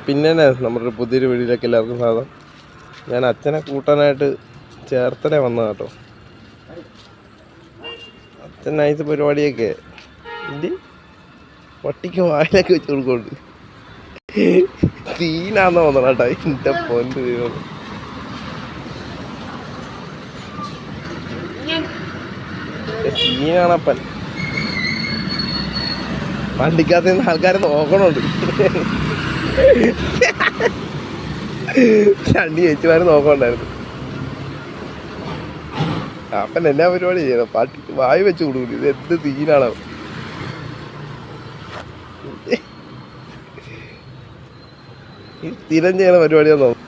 പിന്നെ നമ്മുടെ പുതിയൊരു വീഡിയോയിലേക്ക് എല്ലാവർക്കും സ്വാഗതം. ഞാൻ അച്ഛനെ കൂട്ടാനായിട്ട് ചേർത്തല വന്നതാണ് കേട്ടോ. അച്ഛൻ നൈസ് പരിപാടിയൊക്കെ എൻ്റെ പട്ടിക്ക് വായിലൊക്കെ വെച്ച് കൊടുക്കൊണ്ട് സീനാന്ന് തോന്നണം കേട്ടോ. എൻ്റെ പൊന്ന് ദൈവം, സീനാണപ്പൻ. വണ്ടിക്കകത്ത് നിന്ന് ആൾക്കാരെ നോക്കണുണ്ട്. രണ്ട് ചേച്ചിമാര് നോക്കണ്ടായിരുന്നു. അപ്പൻ എന്നാ പരിപാടി ചെയ്യണം? പാട്ടിക്ക് വായി വെച്ച് കൊടുക്കും. ഇത് എന്ത് സീനാണോ? ഈ സ്ഥിരം ചെയ്യണ പരിപാടിയാന്ന് തോന്നുന്നു.